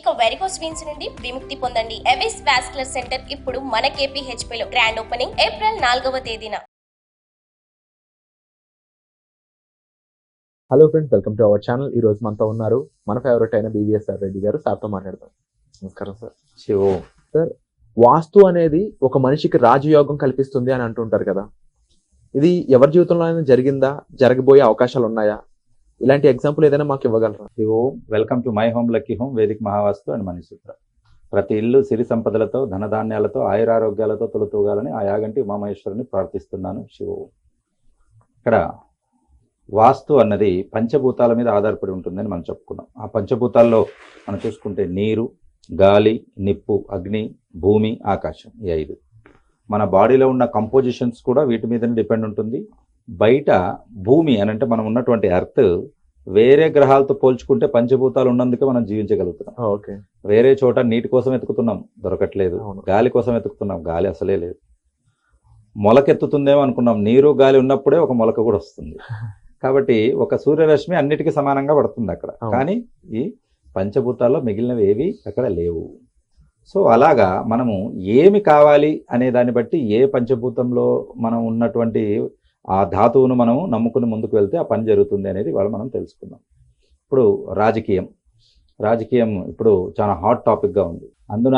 ఇక varicose veins నుండి విముక్తి పొందండి. ఎవిస్ వాస్కులర్ సెంటర్ ఇప్పుడు మన KPHP లో గ్రాండ్ ఓపెనింగ్ ఏప్రిల్ 4వ తేదీన. Hello friends, welcome to our channel. ఈ రోజు మనతో ఉన్నారు మన ఫేవరెట్ అయిన BVSR రెడ్డి గారు. సార్తో మాట్లాడతాం. నమస్కారం సార్. సార్, వాస్తు అనేది ఒక మనిషికి రాజయోగం కల్పిస్తుంది అని అంటుంటారు కదా, ఇది ఎవరి జీవితంలో జరిగిందా, జరగబోయే అవకాశాలు ఉన్నాయా? ఇలాంటి ఎగ్జాంపుల్ ఏదైనా మాకు ఇవ్వగలరా? Welcome to my home lucky home, వేదిక మహావాస్తు అండ్ మణిసూత్ర. ప్రతి ఇల్లు సిరి సంపదలతో, ధనధాన్యాలతో, ఆయురారోగ్యాలతో తొలుతూగాలని ఆ యాగంటి ఉమామహేశ్వరుని ప్రార్థిస్తున్నాను. శివ. ఇక్కడ వాస్తు అన్నది పంచభూతాల మీద ఆధారపడి ఉంటుందని మనం చెప్పుకున్నాం. ఆ పంచభూతాల్లో మనం చూసుకుంటే నీరు, గాలి, నిప్పు, అగ్ని, భూమి, ఆకాశం, ఈ 5. మన బాడీలో ఉన్న కంపోజిషన్స్ కూడా వీటి మీదనే డిపెండ్ ఉంటుంది. బయట భూమి అని అంటే మనం ఉన్నటువంటి ఎర్త్ వేరే గ్రహాలతో పోల్చుకుంటే పంచభూతాలు ఉన్నందుకే మనం జీవించగలుగుతున్నాం. ఓకే. వేరే చోట నీటి కోసం వెతుకుతున్నాం, దొరకట్లేదు. గాలి కోసం వెతుకుతున్నాం, గాలి అసలే లేదు. మొలకెత్తుతుందేమో అనుకున్నాం, నీరు గాలి ఉన్నప్పుడే ఒక మొలక కూడా వస్తుంది. కాబట్టి ఒక సూర్యరశ్మి అన్నిటికీ సమానంగా పడుతుంది అక్కడ. కానీ ఈ పంచభూతాల్లో మిగిలినవి ఏవి అక్కడ లేవు. సో అలాగా మనము ఏమి కావాలి అనే దాన్ని బట్టి ఏ పంచభూతంలో మనం ఉన్నటువంటి ఆ ధాతువును మనం నమ్ముకుని ముందుకు వెళ్తే ఆ పని జరుగుతుంది అనేది వాళ్ళు మనం తెలుసుకుందాం. ఇప్పుడు రాజకీయం ఇప్పుడు చాలా హాట్ టాపిక్గా ఉంది. అందున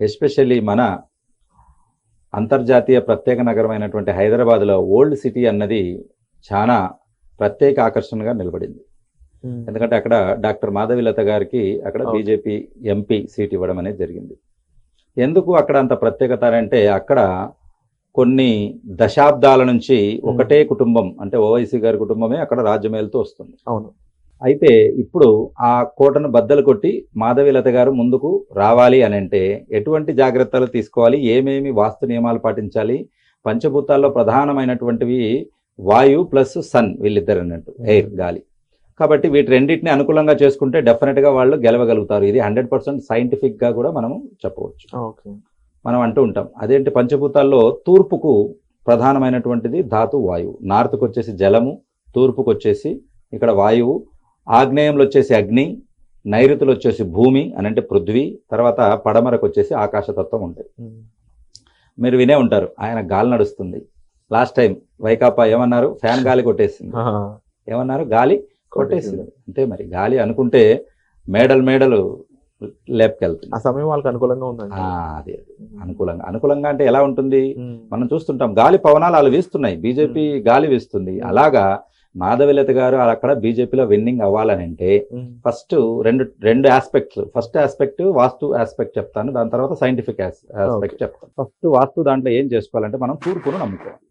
ఎస్పెషల్లీ మన అంతర్జాతీయ ప్రత్యేక నగరమైనటువంటి హైదరాబాద్లో ఓల్డ్ సిటీ అన్నది చాలా ప్రత్యేక ఆకర్షణగా నిలబడింది. ఎందుకంటే అక్కడ డాక్టర్ మాధవిలత గారికి అక్కడ బీజేపీ ఎంపీ సీట్ ఇవ్వడం అనేది జరిగింది. ఎందుకు అక్కడ అంత ప్రత్యేకత అంటే, అక్కడ కొన్ని దశాబ్దాల నుంచి ఒకటే కుటుంబం అంటే ఓవైసీ గారి కుటుంబమే అక్కడ రాజ్యమేలుతూ వస్తుంది. అవును. అయితే ఇప్పుడు ఆ కోటను బద్దలు కొట్టి మాధవిలత గారు ముందుకు రావాలి అని అంటే ఎటువంటి జాగ్రత్తలు తీసుకోవాలి, ఏమేమి వాస్తు నియమాలు పాటించాలి? పంచభూతాల్లో ప్రధానమైనటువంటివి వాయు ప్లస్ సన్, వీళ్ళిద్దరు అన్నట్టు, ఎయిర్, గాలి. కాబట్టి వీటి రెండింటిని అనుకూలంగా చేసుకుంటే డెఫినెట్గా వాళ్ళు గెలవగలుగుతారు. ఇది 100% సైంటిఫిక్గా కూడా మనము చెప్పవచ్చు. మనం అంటూ ఉంటాం, అదేంటి పంచభూతాల్లో తూర్పుకు ప్రధానమైనటువంటిది ధాతు వాయువు, నార్త్కు వచ్చేసి జలము, తూర్పుకు వచ్చేసి ఇక్కడ వాయువు, ఆగ్నేయంలో వచ్చేసి అగ్ని, నైరుతులు వచ్చేసి భూమి అని అంటే పృథ్వీ, తర్వాత పడమరకు వచ్చేసి ఆకాశతత్వం ఉంటాయి. మీరు వినే ఉంటారు, ఆయన గాలి నడుస్తుంది. లాస్ట్ టైం వైకాపా ఏమన్నారు? ఫ్యాన్ గాలి కొట్టేసింది. ఏమన్నారు? గాలి కొట్టేసింది. అంటే మరి గాలి అనుకుంటే మేడలు లేపుకెళ్తుంది. ఆ సమయం వాళ్ళకి అనుకూలంగా ఉందండి. అదే అనుకూలంగా అంటే ఎలా ఉంటుంది? మనం చూస్తుంటాం, గాలి పవనాలు వాళ్ళు వీస్తున్నాయి, బీజేపీ గాలి వీస్తుంది. అలాగా మాధవిలత గారు అక్కడ బీజేపీలో విన్నింగ్ అవ్వాలని అంటే ఫస్ట్ రెండు ఆస్పెక్ట్స్. ఫస్ట్ ఆస్పెక్ట్ వాస్తు ఆస్పెక్ట్ చెప్తాను, దాని తర్వాత సైంటిఫిక్ ఆస్పెక్ట్ చెప్తాను. ఫస్ట్ వాస్తు దాంట్లో ఏం చేసుకోవాలంటే మనం తూర్పును నమ్ముకోవాలి.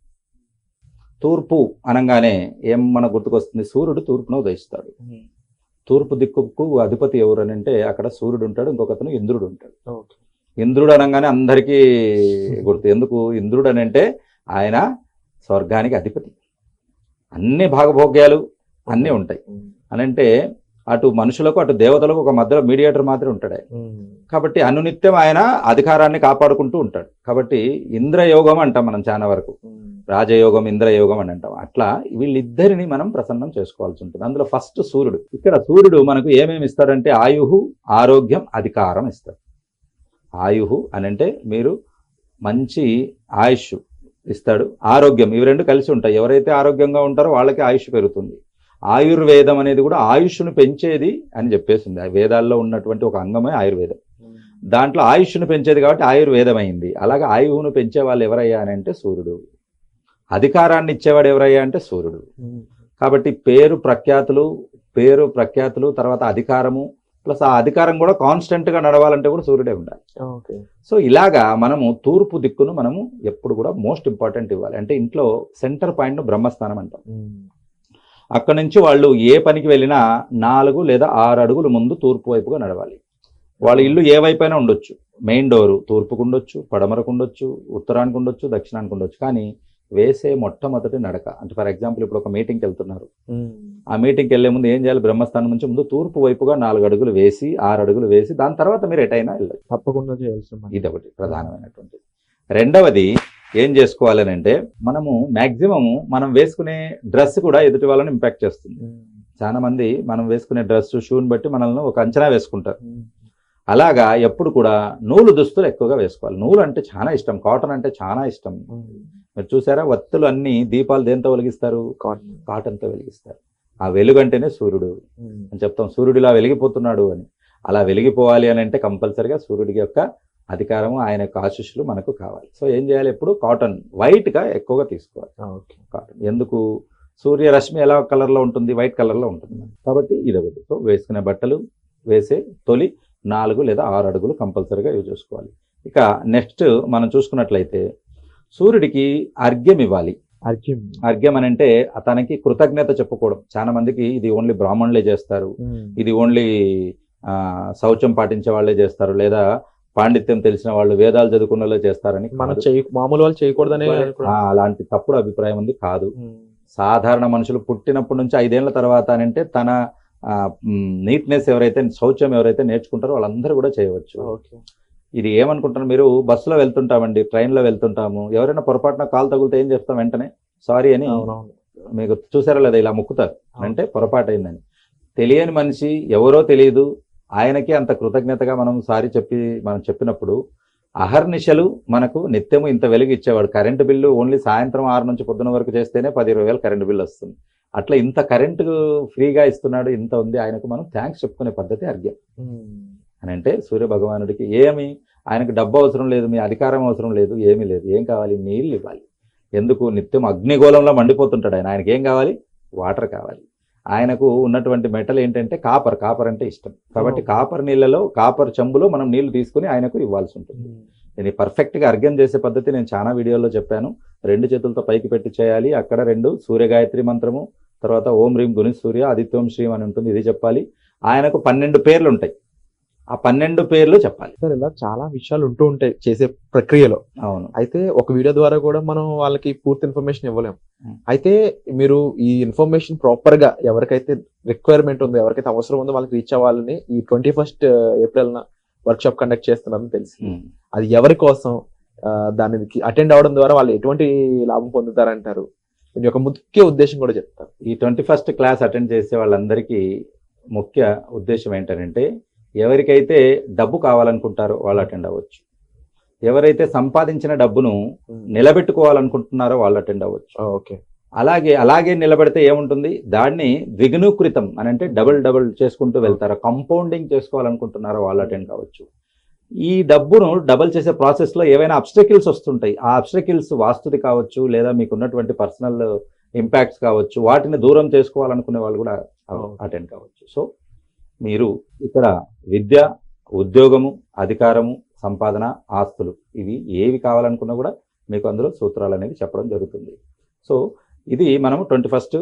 తూర్పు అనగానే ఏం మనకు గుర్తుకొస్తుంది? సూర్యుడు తూర్పును ఉదయిస్తాడు. తూర్పు దిక్కుకు అధిపతి ఎవరు అని అంటే అక్కడ సూర్యుడు ఉంటాడు, ఇంకొకతను ఇంద్రుడు ఉంటాడు. ఇంద్రుడు అనగానే అందరికీ గుర్తు. ఎందుకు ఇంద్రుడు అని అంటే ఆయన స్వర్గానికి అధిపతి, అన్ని భాగభోగ్యాలు అన్నీ ఉంటాయి అని అంటే అటు మనుషులకు అటు దేవతలకు ఒక మధ్యలో మీడియేటర్ మాత్రం ఉంటాడు ఆయన. కాబట్టి అనునిత్యం ఆయన అధికారాన్ని కాపాడుకుంటూ ఉంటాడు. కాబట్టి ఇంద్రయోగం అంటాం మనం చాలా వరకు, రాజయోగం, ఇంద్రయోగం అని అంటాం. అట్లా వీళ్ళిద్దరిని మనం ప్రసన్నం చేసుకోవాల్సి ఉంటుంది. అందులో ఫస్ట్ సూర్యుడు. ఇక్కడ సూర్యుడు మనకు ఏమేమి ఇస్తాడంటే ఆయుహు, ఆరోగ్యం, అధికారం ఇస్తాడు. ఆయుహు అని అంటే మీరు మంచి ఆయుష్ ఇస్తాడు, ఆరోగ్యం, ఇవి రెండు కలిసి ఉంటాయి. ఎవరైతే ఆరోగ్యంగా ఉంటారో వాళ్ళకి ఆయుష్ పెరుగుతుంది. ఆయుర్వేదం అనేది కూడా ఆయుష్ను పెంచేది అని చెప్పేసింది. ఆ వేదాల్లో ఉన్నటువంటి ఒక అంగమే ఆయుర్వేదం. దాంట్లో ఆయుష్ను పెంచేది కాబట్టి ఆయుర్వేదం అయింది. అలాగే ఆయువును పెంచే వాళ్ళు ఎవరయ్యా అని అంటే సూర్యుడు. అధికారాన్ని ఇచ్చేవాడు ఎవరయ్యా అంటే సూర్యుడు. కాబట్టి పేరు ప్రఖ్యాతులు తర్వాత అధికారము ప్లస్ ఆ అధికారం కూడా కాన్స్టెంట్గా నడవాలంటే కూడా సూర్యుడే ఉండాలి. సో ఇలాగా మనము తూర్పు దిక్కును మనము ఎప్పుడు కూడా మోస్ట్ ఇంపార్టెంట్ ఇవ్వాలి. అంటే ఇంట్లో సెంటర్ పాయింట్ను బ్రహ్మస్థానం అంటాం. అక్కడి నుంచి వాళ్ళు ఏ పనికి వెళ్ళినా 4 లేదా 6 అడుగులు ముందు తూర్పు వైపుగా నడవాలి. వాళ్ళ ఇల్లు ఏ వైపైనా ఉండొచ్చు, మెయిన్ డోరు తూర్పుకు ఉండొచ్చు, పడమరకు ఉండొచ్చు, ఉత్తరానికి ఉండొచ్చు, దక్షిణానికి ఉండొచ్చు. కానీ వేసే మొట్టమొదటి నడక అంటే ఫర్ ఎగ్జాంపుల్ ఇప్పుడు ఒక మీటింగ్కి వెళ్తున్నారు, ఆ మీటింగ్కి వెళ్లే ముందు ఏం చేయాలి? బ్రహ్మస్థానం నుంచి ముందు తూర్పు వైపుగా 4 అడుగులు వేసి 6 అడుగులు వేసి దాని తర్వాత మీరు ఎటైనా వెళ్ళాలి, తప్పకుండా చేయాల్సింది. ఇది ఒకటి ప్రధానమైనటువంటి. రెండవది ఏం చేసుకోవాలని అంటే మనము మ్యాక్సిమం మనం వేసుకునే డ్రెస్ కూడా ఎదుటి వాళ్ళని ఇంపాక్ట్ చేస్తుంది. చాలా మంది మనం వేసుకునే డ్రెస్ షూని బట్టి మనల్ని ఒక అంచనా వేసుకుంటారు. అలాగా ఎప్పుడు కూడా నూలు దుస్తులు ఎక్కువగా వేసుకోవాలి. నూలు అంటే చాలా ఇష్టం, కాటన్ అంటే చాలా ఇష్టం. మీరు చూసారా, వత్తులు అన్ని దీపాలు దేంతో వెలిగిస్తారు? కాటన్తో వెలిగిస్తారు. ఆ వెలుగు అంటేనే సూర్యుడు అని చెప్తాం, సూర్యుడిలా వెలిగిపోతున్నాడు అని. అలా వెలిగిపోవాలి అని అంటే కంపల్సరిగా సూర్యుడి యొక్క అధికారము, ఆయన యొక్క ఆశీస్సులు మనకు కావాలి. సో ఏం చేయాలి, ఎప్పుడు కాటన్ వైట్గా ఎక్కువగా తీసుకోవాలి. కాటన్ ఎందుకు, సూర్యరశ్మి ఎలా కలర్లో ఉంటుంది? వైట్ కలర్లో ఉంటుంది. కాబట్టి ఇదొకటి. సో వేసుకునే బట్టలు వేసే తొలి 4 లేదా 6 అడుగులు కంపల్సరీగా యూజ్ చేసుకోవాలి. ఇక నెక్స్ట్ మనం చూసుకున్నట్లయితే సూర్యుడికి అర్ఘ్యం ఇవ్వాలి. అర్ఘ్యం అని అంటే తనకి కృతజ్ఞత చెప్పుకోవడం. చాలా మందికి ఇది ఓన్లీ బ్రాహ్మణులే చేస్తారు, ఇది ఓన్లీ శౌచం పాటించే వాళ్ళే చేస్తారు, లేదా పాండిత్యం తెలిసిన వాళ్ళు వేదాలు చదువుకున్న వాళ్ళే చేస్తారని మామూలు వాళ్ళు చేయకూడదనే అలాంటి తప్పుడు అభిప్రాయం ఉంది. కాదు, సాధారణ మనుషులు పుట్టినప్పటి నుంచి 5 ఏళ్ల తర్వాత అంటే తన నీట్నెస్ ఎవరైతే, శౌచం ఎవరైతే నేర్చుకుంటారో వాళ్ళందరూ కూడా చేయవచ్చు. ఇది ఏమనుకుంటారు మీరు, బస్సులో వెళ్తుంటామండి, ట్రైన్లో వెళ్తుంటాము, ఎవరైనా పొరపాటున కాలు తగిలితే ఏం చెప్తాం? వెంటనే సారీ అని. మీకు చూసారా లేదా, ఇలా మొక్కుతారు అంటే పొరపాటు అయిందని. తెలియని మనిషి ఎవరో తెలియదు, ఆయనకి అంత కృతజ్ఞతగా మనం సారీ మనం చెప్పినప్పుడు అహర్నిశలు మనకు నిత్యము ఇంత వెలుగు ఇచ్చేవాడు. కరెంటు బిల్లు ఓన్లీ సాయంత్రం 6 నుంచి పొద్దున వరకు చేస్తేనే 10-20 వేలు కరెంటు బిల్లు వస్తుంది. అట్లా ఇంత కరెంటు ఫ్రీగా ఇస్తున్నాడు, ఇంత ఉంది, ఆయనకు మనం థ్యాంక్స్ చెప్పుకునే పద్ధతి అర్ఘ్యం అని. అంటే సూర్య భగవానుడికి ఏమి, ఆయనకు డబ్బు అవసరం లేదు, మీ అధికారం అవసరం లేదు, ఏమీ లేదు. ఏం కావాలి? నీళ్ళు ఇవ్వాలి. ఎందుకు? నిత్యం అగ్నిగోళంలో మండిపోతుంటాడు ఆయన, ఆయనకి ఏం కావాలి? వాటర్ కావాలి. ఆయనకు ఉన్నటువంటి మెటల్ ఏంటంటే కాపర్ అంటే ఇష్టం. కాబట్టి కాపర్ నీళ్ళలో, కాపర్ చెంబులో మనం నీళ్లు తీసుకుని ఆయనకు ఇవ్వాల్సి ఉంటుంది. ఇది పర్ఫెక్ట్గా అర్ఘ్యం చేసే పద్ధతి నేను చాలా వీడియోల్లో చెప్పాను. 2 చేతులతో పైకి పెట్టి చేయాలి. అక్కడ 2 సూర్యగాయత్రి మంత్రము, తర్వాత ఓం హ్రీం గుని సూర్య ఆదిత్యం శ్రీం అని ఉంటుంది, ఇది చెప్పాలి. ఆయనకు 12 పేర్లు ఉంటాయి, ఆ 12 పేర్లు చెప్పాలి. సార్ ఇలా చాలా విషయాలు ఉంటూ ఉంటాయి చేసే ప్రక్రియలో. అవును. అయితే ఒక వీడియో ద్వారా కూడా మనం వాళ్ళకి పూర్తి ఇన్ఫర్మేషన్ ఇవ్వలేం. అయితే మీరు ఈ ఇన్ఫర్మేషన్ ప్రాపర్ గా ఎవరికైతే రిక్వైర్మెంట్ ఉందో, ఎవరికైతే అవసరం ఉందో వాళ్ళకి రీచ్ అవ్వాలని ఈ 21 ఏప్రిల్ వర్క్ షాప్ కండక్ట్ చేస్తున్నారని తెలిసి, అది ఎవరి కోసం, దానికి అటెండ్ అవడం ద్వారా వాళ్ళు ఎటువంటి లాభం పొందుతారంటారు? దీని యొక్క ముఖ్య ఉద్దేశం కూడా చెప్తారు. ఈ 21st క్లాస్ అటెండ్ చేసే వాళ్ళందరికీ ముఖ్య ఉద్దేశం ఏంటంటే, ఎవరికైతే డబ్బు కావాలనుకుంటారో వాళ్ళు అటెండ్ అవ్వచ్చు, ఎవరైతే సంపాదించిన డబ్బును నిలబెట్టుకోవాలనుకుంటున్నారో వాళ్ళు అటెండ్ అవ్వచ్చు. ఓకే. అలాగే నిలబెడితే ఏముంటుంది, దాన్ని ద్విగుణీకృతం అని అంటే డబుల్ చేసుకుంటూ వెళ్తారో, కంపౌండింగ్ చేసుకోవాలనుకుంటున్నారో వాళ్ళు అటెండ్ కావచ్చు. ఈ డబ్బును డబుల్ చేసే ప్రాసెస్లో ఏవైనా అబ్స్టకిల్స్ వస్తుంటాయి, ఆ అబ్స్టకిల్స్ వాస్తుది కావచ్చు, లేదా మీకు ఉన్నటువంటి పర్సనల్ ఇంపాక్ట్స్ కావచ్చు, వాటిని దూరం చేసుకోవాలనుకునే వాళ్ళు కూడా అటెండ్ కావచ్చు. సో మీరు ఇక్కడ విద్య, ఉద్యోగము, అధికారము, సంపాదన, ఆస్తులు, ఇవి ఏవి కావాలనుకున్నా కూడా మీకు అందులో సూత్రాలు అనేవి చెప్పడం జరుగుతుంది. సో ఇది మనము 21st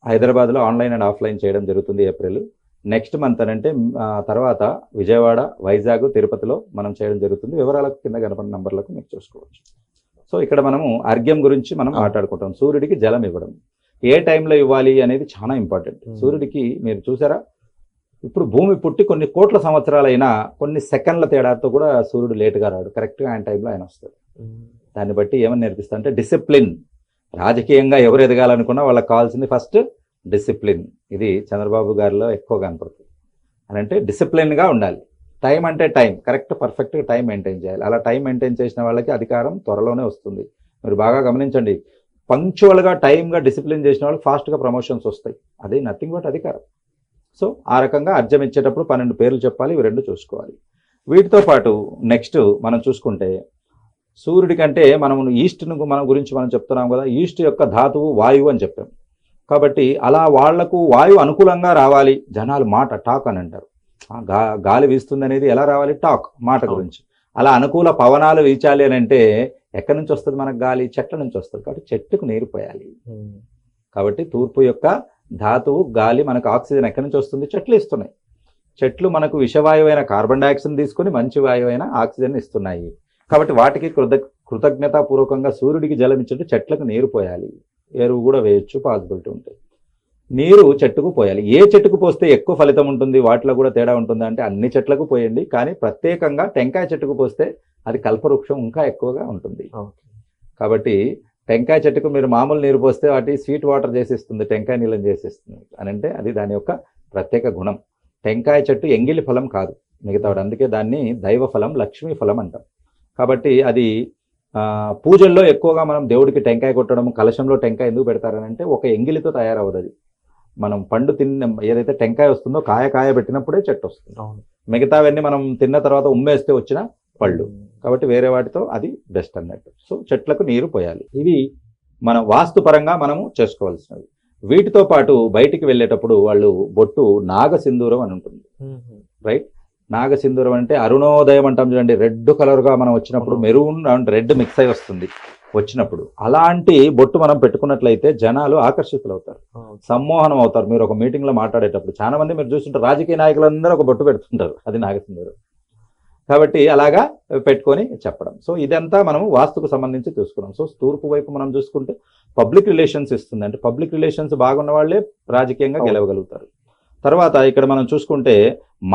హైదరాబాద్లో ఆన్లైన్ అండ్ ఆఫ్లైన్ చేయడం జరుగుతుంది ఏప్రిల్. నెక్స్ట్ మంత్ అంటే తర్వాత విజయవాడ, వైజాగ్, తిరుపతిలో మనం చేయడం జరుగుతుంది. వివరాలకు కింద కనపడిన నంబర్లకు మీరు చూసుకోవచ్చు. సో ఇక్కడ మనము అర్ఘ్యం గురించి మనం మాట్లాడుకుంటాం. సూర్యుడికి జలం ఇవ్వడం ఏ టైంలో ఇవ్వాలి అనేది చాలా ఇంపార్టెంట్. సూర్యుడికి మీరు చూసారా, ఇప్పుడు భూమి పుట్టి కొన్ని కోట్ల సంవత్సరాలైనా కొన్ని సెకండ్ల తేడాతో కూడా సూర్యుడు లేటుగా రాడు, కరెక్ట్గా ఆయన టైంలో ఆయన వస్తాడు. దాన్ని బట్టి ఏమని నేర్పిస్తా అంటే డిసిప్లిన్. రాజకీయంగా ఎవరు ఎదగాలనుకున్నా వాళ్ళకి కావాల్సింది ఫస్ట్ డిసిప్లిన్. ఇది చంద్రబాబు గారిలో ఎక్కువ కనపడుతుంది. అని అంటే డిసిప్లిన్గా ఉండాలి. టైం అంటే టైం, కరెక్ట్ పర్ఫెక్ట్గా టైం మెయింటైన్ చేయాలి. అలా టైం మెయింటైన్ చేసిన వాళ్ళకి అధికారం త్వరలోనే వస్తుంది. మీరు బాగా గమనించండి, పంక్చువల్గా టైంగా డిసిప్లిన్ చేసిన వాళ్ళకి ఫాస్ట్గా ప్రమోషన్స్ వస్తాయి. అదే నథింగ్ బట్ అధికారం. సో ఆ రకంగా అర్ఘ్యం ఇచ్చేటప్పుడు 12 పేర్లు చెప్పాలి, ఇవి 2 చూసుకోవాలి. వీటితో పాటు నెక్స్ట్ మనం చూసుకుంటే సూర్యుడి కంటే మనము ఈస్ట్ను మన గురించి మనం చెప్తున్నాం కదా, ఈస్ట్ యొక్క ధాతువు వాయువు అని చెప్పాం. కాబట్టి అలా వాళ్లకు వాయువు అనుకూలంగా రావాలి. జనాలు టాక్ అని అంటారు, గాలి వీస్తుంది అనేది ఎలా రావాలి, టాక్, మాట గురించి. అలా అనుకూల పవనాలు వీచాలి అని అంటే ఎక్కడి నుంచి వస్తుంది మనకు గాలి? చెట్ల నుంచి వస్తుంది. కాబట్టి చెట్టుకు నీరు పోయాలి. కాబట్టి తూర్పు యొక్క ధాతువు గాలి, మనకు ఆక్సిజన్ ఎక్కడి నుంచి వస్తుంది? చెట్లు ఇస్తున్నాయి. చెట్లు మనకు విషవాయువైన కార్బన్ డైఆక్సైడ్ తీసుకొని మంచి వాయువైన ఆక్సిజన్ ఇస్తున్నాయి. కాబట్టి వాటికి కృతజ్ఞతాపూర్వకంగా సూర్యుడికి జలం ఇచ్చేట్టు చెట్లకు నీరు పోయాలి. ఎరువు కూడా వేయచ్చు, పాసిబిలిటీ ఉంటుంది. నీరు చెట్టుకు పోయాలి. ఏ చెట్టుకు పోస్తే ఎక్కువ ఫలితం ఉంటుంది, వాటిలో కూడా తేడా ఉంటుంది అంటే అన్ని చెట్లకు పోయండి. కానీ ప్రత్యేకంగా టెంకాయ చెట్టుకు పోస్తే అది కల్పవృక్షం ఇంకా ఎక్కువగా ఉంటుంది. కాబట్టి టెంకాయ చెట్టుకు మీరు మామూలు నీరు పోస్తే వాటి స్వీట్ వాటర్ చేసిస్తుంది, టెంకాయ నీళ్ళని చేసిస్తుంది అని అంటే అది దాని యొక్క ప్రత్యేక గుణం. టెంకాయ చెట్టు ఎంగిలి ఫలం కాదు, మిగతా వాడు. అందుకే దాన్ని దైవ ఫలం, లక్ష్మీ ఫలం అంటాం. కాబట్టి అది పూజల్లో ఎక్కువగా మనం దేవుడికి టెంకాయ కొట్టడం, కలశంలో టెంకాయ ఎందుకు పెడతారని అంటే ఒక ఎంగిలితో తయారవ్వదు అది. మనం పండు తిన్న ఏదైతే టెంకాయ వస్తుందో కాయ పెట్టినప్పుడే చెట్టు వస్తుంది. మిగతావన్నీ మనం తిన్న తర్వాత ఉమ్మేస్తే వచ్చిన పళ్ళు. కాబట్టి వేరే వాటితో అది బెస్ట్ అన్నట్టు. సో చెట్లకు నీరు పోయాలి. ఇవి మన వాస్తు పరంగా మనము చేసుకోవాల్సినవి. వీటితో పాటు బయటికి వెళ్ళేటప్పుడు వాళ్ళు బొట్టు నాగసింధూరం అని ఉంటుంది, రైట్? నాగసింధూరం అంటే అరుణోదయం అంటాం చూడండి, రెడ్ కలర్గా మనం వచ్చినప్పుడు మెరూన్ అండ్ రెడ్ మిక్స్ అయి వస్తుంది వచ్చినప్పుడు. అలాంటి బొట్టు మనం పెట్టుకున్నట్లయితే జనాలు ఆకర్షితులు అవుతారు, సమ్మోహనం అవుతారు. మీరు ఒక మీటింగ్లో మాట్లాడేటప్పుడు చాలా మంది మీరు చూస్తుంటారు, రాజకీయ నాయకులందరూ ఒక బొట్టు పెడుతుంటారు, అది నాగసింధూరం. కాబట్టి అలాగా పెట్టుకొని చెప్పడం. సో ఇదంతా మనము వాస్తుకు సంబంధించి చూసుకున్నాం. సో తూర్పు వైపు మనం చూసుకుంటే పబ్లిక్ రిలేషన్స్ ఇస్తుంది, అంటే పబ్లిక్ రిలేషన్స్ బాగున్న వాళ్ళే రాజకీయంగా గెలవగలుగుతారు. తర్వాత ఇక్కడ మనం చూసుకుంటే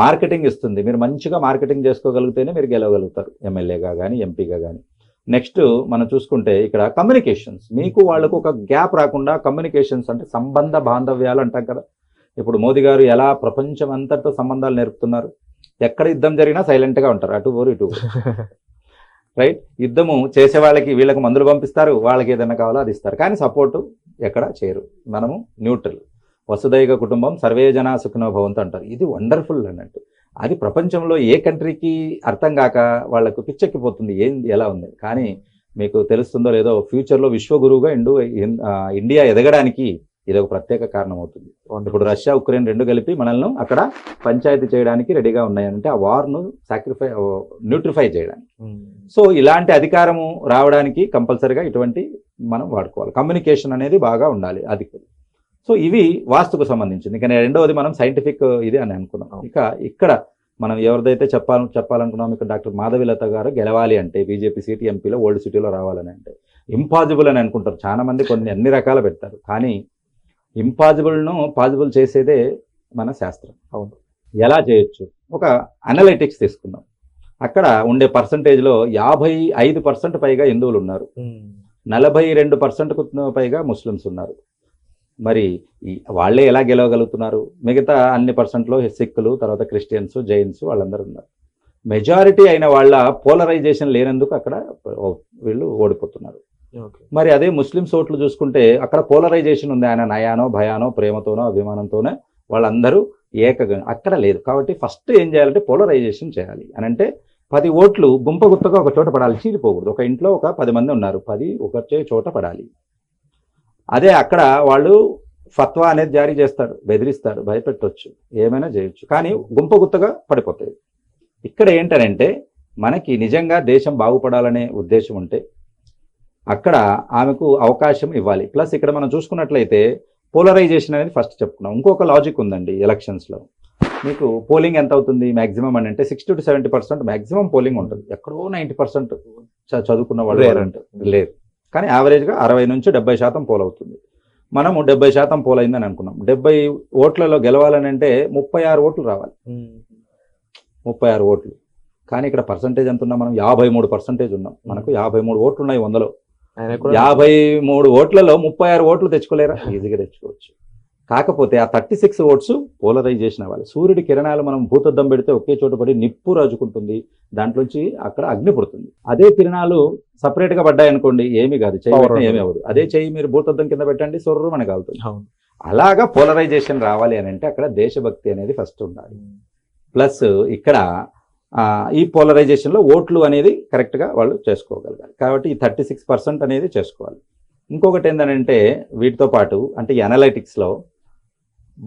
మార్కెటింగ్ ఇస్తుంది, మీరు మంచిగా మార్కెటింగ్ చేసుకోగలిగితేనే మీరు గెలవగలుగుతారు, ఎమ్మెల్యేగా కానీ ఎంపీగా కానీ. నెక్స్ట్ మనం చూసుకుంటే ఇక్కడ కమ్యూనికేషన్స్, మీకు వాళ్ళకు ఒక గ్యాప్ రాకుండా కమ్యూనికేషన్స్ అంటే సంబంధ బాంధవ్యాలు అంటాం కదా. ఇప్పుడు మోదీ గారు ఎలా ప్రపంచం అంతటితో సంబంధాలు నేర్పుతున్నారు, ఎక్కడ యుద్ధం జరిగినా సైలెంట్గా ఉంటారు, అటు ఊరు ఇటు రైట్. యుద్ధము చేసే వాళ్ళకి వీళ్ళకి మందులు పంపిస్తారు, వాళ్ళకి ఏదైనా కావాలో అది ఇస్తారు, కానీ సపోర్టు ఎక్కడ చేయరు. మనము న్యూట్రల్, వసుదైక కుటుంబం సర్వే జనా సుఖినో భవంతు అంటారు. ఇది వండర్ఫుల్ అన్నట్టు. అది ప్రపంచంలో ఏ కంట్రీకి అర్థం కాక వాళ్ళకు పిచ్చెక్కిపోతుంది ఏంది ఎలా ఉంది. కానీ మీకు తెలుస్తుందో లేదో, ఫ్యూచర్లో విశ్వగురువుగా ఇండియా ఎదగడానికి ఇది ఒక ప్రత్యేక కారణం అవుతుంది. ఇప్పుడు రష్యా ఉక్రెయిన్ రెండు కలిపి మనల్ని అక్కడ పంచాయతీ చేయడానికి రెడీగా ఉన్నాయంటే ఆ వార్ను న్యూట్రిఫై చేయడానికి. సో ఇలాంటి అధికారము రావడానికి కంపల్సరీగా ఇటువంటి మనం వాడుకోవాలి. కమ్యూనికేషన్ అనేది బాగా ఉండాలి అది. సో ఇవి వాస్తుకు సంబంధించింది. ఇంకా రెండవది మనం సైంటిఫిక్ ఇది అని అనుకున్నాం. ఇక ఇక్కడ మనం ఎవరిదైతే చెప్పాలనుకున్నాం, ఇక్కడ డాక్టర్ మాధవిలత గారు గెలవాలి అంటే బీజేపీ సీట్ ఎంపీలో ఓల్డ్ సిటీలో రావాలని అంటే ఇంపాసిబుల్ అని అనుకుంటారు చాలా మంది, కొన్ని అన్ని రకాలు పెడతారు. కానీ ఇంపాసిబుల్ను పాసిబుల్ చేసేదే మన శాస్త్రం. అవును, ఎలా చేయొచ్చు? ఒక అనలైటిక్స్ తీసుకుందాం. అక్కడ ఉండే పర్సంటేజ్లో 55% పైగా హిందువులు ఉన్నారు, 42% పైగా ముస్లిమ్స్ ఉన్నారు. మరి వాళ్ళే ఎలా గెలవగలుగుతున్నారు? మిగతా అన్ని పర్సెంట్లో సిక్కులు, తర్వాత క్రిస్టియన్స్, జైన్స్ వాళ్ళందరూ ఉన్నారు. మెజారిటీ అయిన వాళ్ళ పోలరైజేషన్ లేనందుకు అక్కడ వీళ్ళు ఓడిపోతున్నారు. మరి అదే ముస్లిమ్స్ ఓట్లు చూసుకుంటే అక్కడ పోలరైజేషన్ ఉంది, ఆయన నయానో భయానో ప్రేమతోనో అభిమానంతోనే వాళ్ళందరూ ఏకగా, అక్కడ లేదు. కాబట్టి ఫస్ట్ ఏం చేయాలంటే పోలరైజేషన్ చేయాలి అని అంటే 10 ఓట్లు గుంపగుత్తగా ఒక చోట పడాలి, చీలిపోకూడదు. ఒక ఇంట్లో ఒక 10 మంది ఉన్నారు, 10 ఒకటే చోట పడాలి. అదే అక్కడ వాళ్ళు ఫత్వా అనేది జారీ చేస్తాడు, బెదిరిస్తాడు, భయపెట్టవచ్చు, ఏమైనా చేయొచ్చు, కానీ గుంపగుత్తగా పడిపోతాయి. ఇక్కడ ఏంటనంటే మనకి నిజంగా దేశం బాగుపడాలనే ఉద్దేశం ఉంటే అక్కడ ఆమెకు అవకాశం ఇవ్వాలి. ప్లస్ ఇక్కడ మనం చూసుకున్నట్లయితే పోలరైజేషన్ అనేది ఫస్ట్ చెప్పుకున్నాం. ఇంకొక లాజిక్ ఉందండి ఎలక్షన్స్లో. మీకు పోలింగ్ ఎంత అవుతుంది మ్యాక్సిమం అని అంటే 60 to 70% మ్యాక్సిమం పోలింగ్ ఉంటుంది. ఎక్కడో 90% చదువుకున్న వాళ్ళు లేరు, కానీ యావరేజ్గా 60 నుంచి 70% పోల్ అవుతుంది. మనము 70% పోల్ అయిందని అనుకున్నాం. 70 ఓట్లలో గెలవాలని అంటే 36 ఓట్లు రావాలి, 36 ఓట్లు. కానీ ఇక్కడ పర్సంటేజ్ ఎంత ఉన్నాం మనం? 53% ఉన్నాం. మనకు 53 ఓట్లు ఉన్నాయి 100లో. 53 ఓట్లలో 36 ఓట్లు తెచ్చుకోలేరా? ఈజీగా తెచ్చుకోవచ్చు. కాకపోతే ఆ 36 ఓట్స్ పోలరైజేషన్ అవ్వాలి. సూర్యుడి కిరణాలు మనం భూతద్దం పెడితే ఒకే చోట పడి నిప్పు రాజుకుంటుంది, దాంట్లోంచి అక్కడ అగ్ని పుడుతుంది. అదే కిరణాలు సపరేట్గా పడ్డాయి అనుకోండి, ఏమీ కాదు, చెయ్యి ఏమీ అవ్వదు. అదే చెయ్యి మీరు భూతద్దం కింద పెట్టండి, సొర్రు మనకు అవుతుంది. అలాగా పోలరైజేషన్ రావాలి అని అంటే అక్కడ దేశభక్తి అనేది ఫస్ట్ ఉండాలి. ప్లస్ ఇక్కడ ఈ పోలరైజేషన్లో ఓట్లు అనేది కరెక్ట్గా వాళ్ళు చేసుకోగలగాలి. కాబట్టి ఈ 36% అనేది చేసుకోవాలి. ఇంకొకటి ఏంటంటే వీటితో పాటు అంటే ఈ అనలైటిక్స్లో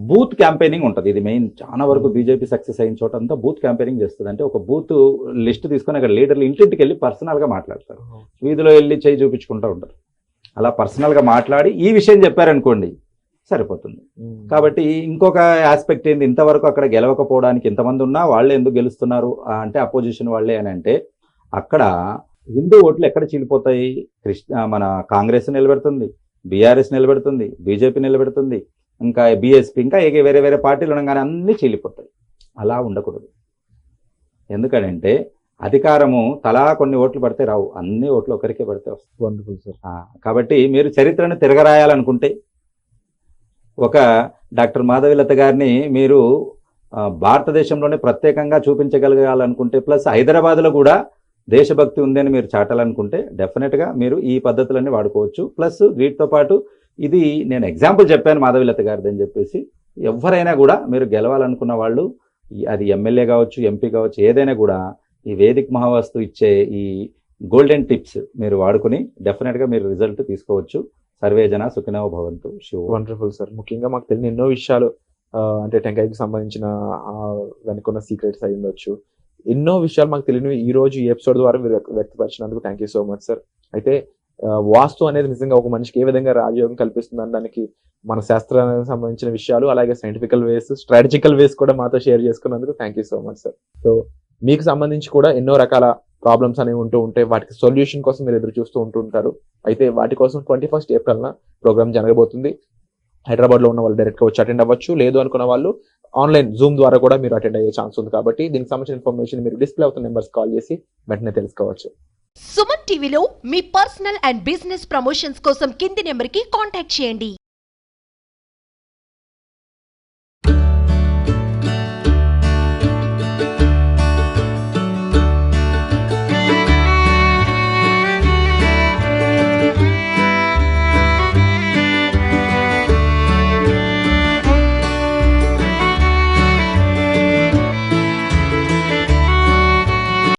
బూత్ క్యాంపెయినింగ్ ఉంటుంది. ఇది మెయిన్. చాలా వరకు బీజేపీ సక్సెస్ అయిన చోట అంతా బూత్ క్యాంపెయినింగ్ చేస్తుంది. అంటే ఒక బూత్ లిస్ట్ తీసుకొని అక్కడ లీడర్లు ఇంటింటికి వెళ్ళి పర్సనల్గా మాట్లాడతారు, వీధిలో వెళ్ళి చేయి చూపించుకుంటూ ఉంటారు. అలా పర్సనల్గా మాట్లాడి ఈ విషయం చెప్పారనుకోండి సరిపోతుంది. కాబట్టి ఇంకొక ఆస్పెక్ట్ ఏంది, ఇంతవరకు అక్కడ గెలవకపోవడానికి ఇంతమంది ఉన్నా వాళ్ళే ఎందుకు గెలుస్తున్నారు అంటే అపోజిషన్ వాళ్ళే అని అంటే అక్కడ హిందూ ఓట్లు ఎక్కడ చీలిపోతాయి? మన కాంగ్రెస్ నిలబెడుతుంది, బీఆర్ఎస్ నిలబెడుతుంది, బీజేపీ నిలబెడుతుంది, ఇంకా బీఎస్పీ, ఇంకా వేరే వేరే పార్టీలు ఉండగానే అన్నీ చీలిపోతాయి. అలా ఉండకూడదు. ఎందుకంటే అధికారము తలా కొన్ని ఓట్లు పడితే రావు, అన్ని ఓట్లు ఒకరికే పడితే వస్తాయి. Wonderful sir. కాబట్టి మీరు చరిత్రను తిరగరాయాలనుకుంటే ఒక డాక్టర్ మాధవిలత గారిని మీరు భారతదేశంలోనే ప్రత్యేకంగా చూపించగలగాలనుకుంటే ప్లస్ హైదరాబాద్లో కూడా దేశభక్తి ఉందని మీరు చాటాలనుకుంటే డెఫినెట్గా మీరు ఈ పద్ధతులన్నీ వాడుకోవచ్చు. ప్లస్ వీటితో పాటు ఇది నేను ఎగ్జాంపుల్ చెప్పాను మాధవీలత గారిది అని చెప్పేసి, ఎవరైనా కూడా మీరు గెలవాలనుకున్న వాళ్ళు అది ఎమ్మెల్యే కావచ్చు, ఎంపీ కావచ్చు, ఏదైనా కూడా ఈ వేదిక్ మహావాస్తు ఇచ్చే ఈ గోల్డెన్ టిప్స్ మీరు వాడుకుని డెఫినెట్గా మీరు రిజల్ట్ తీసుకోవచ్చు. సర్వేజన సుఖినో భవంతు. Shiva wonderful sir. ముఖ్యంగా మాకు తెలియని ఎన్నో విషయాలు అంటే టెంకాయకి సంబంధించిన వెనుకున్న సీక్రెట్స్ అయి ఉండొచ్చు, ఎన్నో విషయాలు మాకు తెలియనివి ఈ రోజు ఈ ఎపిసోడ్ ద్వారా మీరు వ్యక్తపరిచినందుకు thank you so much sir. అయితే వాస్తు అనేది నిజంగా ఒక మనిషికి ఏ విధంగా రాజయోగం కల్పిస్తుంది అనడానికి మన శాస్త్రానికి సంబంధించిన విషయాలు, అలాగే సైంటిఫికల్ వేస్, స్ట్రాటజికల్ వేస్ కూడా మాతో షేర్ చేసుకున్నందుకు thank you so much sir. So మీకు సంబంధించి కూడా ఎన్నో రకాల ప్రాబ్లమ్స్ అనేవి ఉంటూ ఉంటాయి, వాటికి సొల్యూషన్ కోసం మీరు ఎదురు చూస్తూ ఉంటుంటారు. అయితే వాటి కోసం 21st ఏప్రిల్న ప్రోగ్రామ్ జరగబోతుంది. హైదరాబాద్లో ఉన్న వాళ్ళు డైరెక్ట్గా వచ్చి అటెండ్ అవ్వచ్చు, లేదు అనుకున్న వాళ్ళు ఆన్లైన్ జూమ్ ద్వారా కూడా మీరు అటెండ్ అయ్యే ఛాన్స్ ఉంది. కాబట్టి దీనికి సంబంధించిన ఇన్ఫర్మేషన్ మీరు డిస్ప్లే అవుతున్న నెంబర్స్ కాల్ చేసి వెంటనే తెలుసుకోవచ్చు. సుమన్ టీవీలో మీ పర్సనల్ అండ్ బిజినెస్ ప్రమోషన్స్ కోసం కింది నెంబర్కి కాంటాక్ట్ చేయండి.